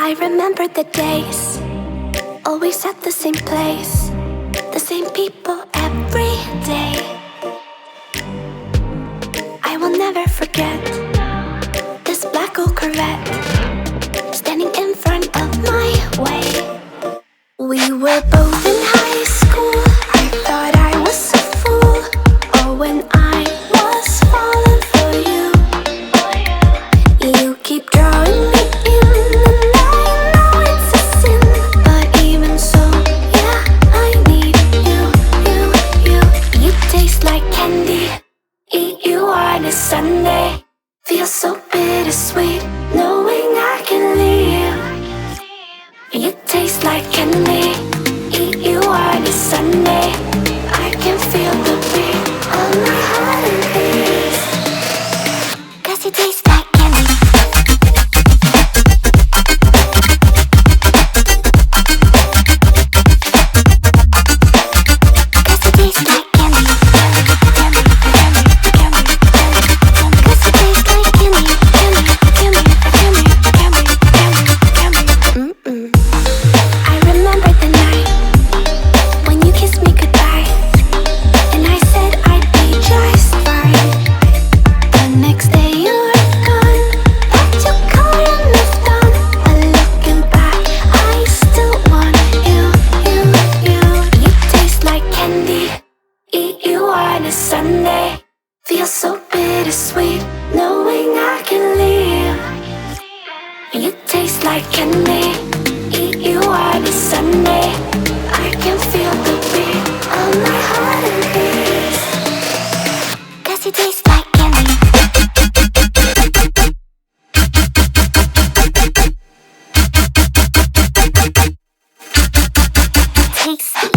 I remember the days, always at the same place, the same people every day. I will never forget this black old Corvette standing in front of my way. We were both in high school. I thought I was a fool. Oh, when I was falling for you. You keep drawing me in, and I know it's a sin, but even so, yeah, I need you. You taste like candy. Eat you on a Sunday. Feels so bittersweet knowing I can leave. You taste like candy. Eat you on a Sunday. I can feel the beat of my heart and beats. 'Cause you taste like candy. Sunday feels so bittersweet knowing I can leave. You taste like candy. Eat you on a Sunday. I can feel the beat of my heart and beats. 'Cause you taste like candy. Tasty.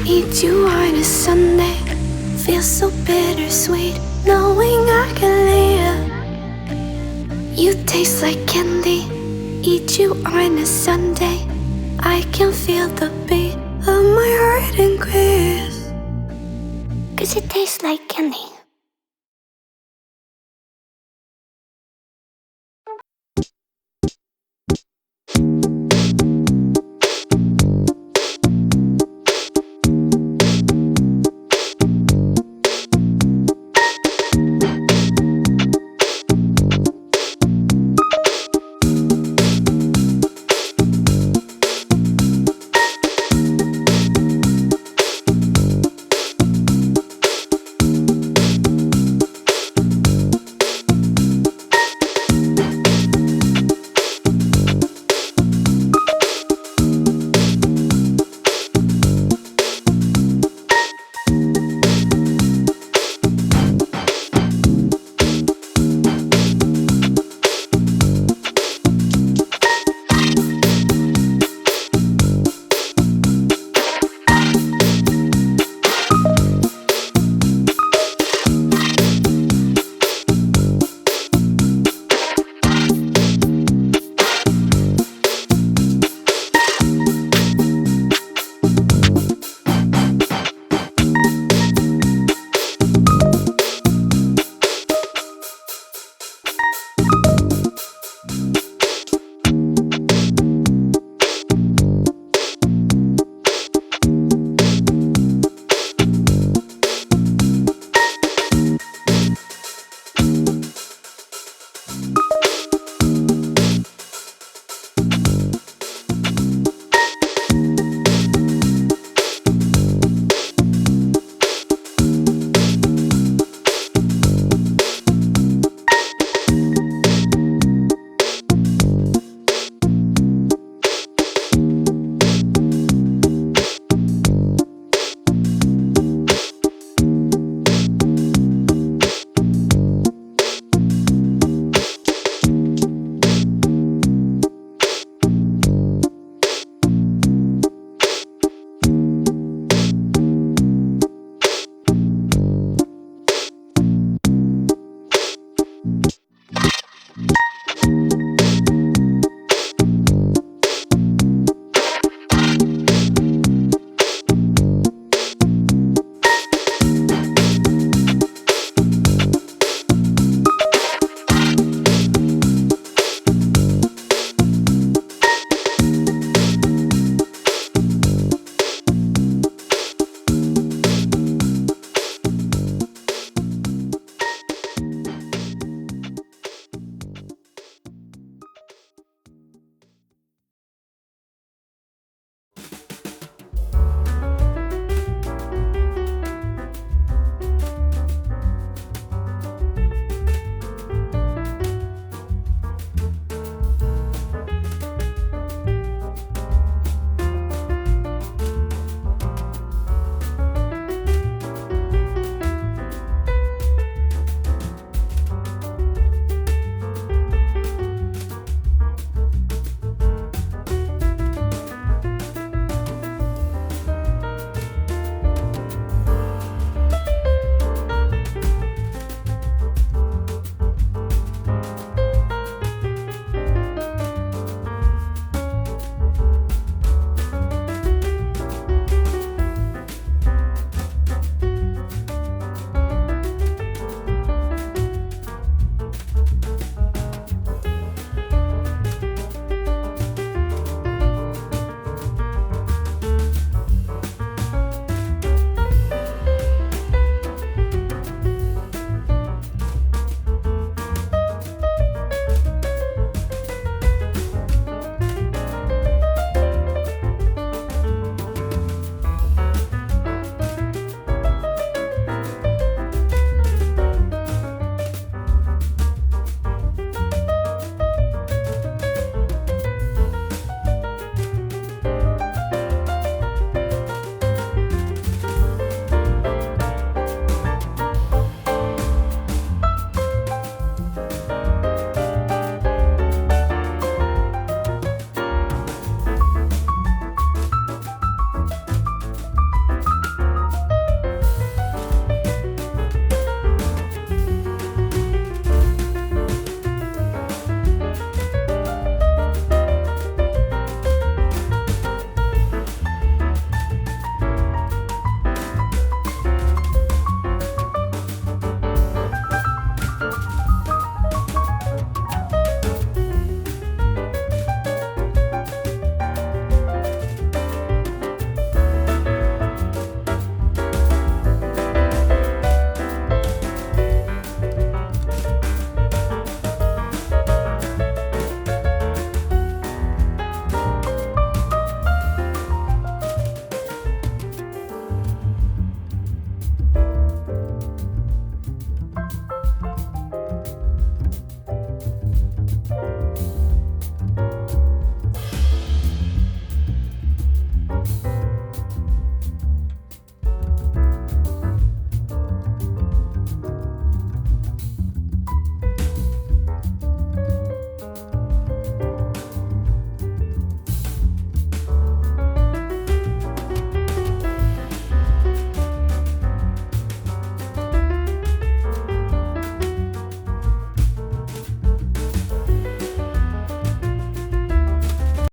Eat you on a Sunday. Feels so bittersweet knowing I can leave. You taste like candy. Eat you on a Sunday. I can feel the beat of my heart increase. 'Cause it tastes like candy.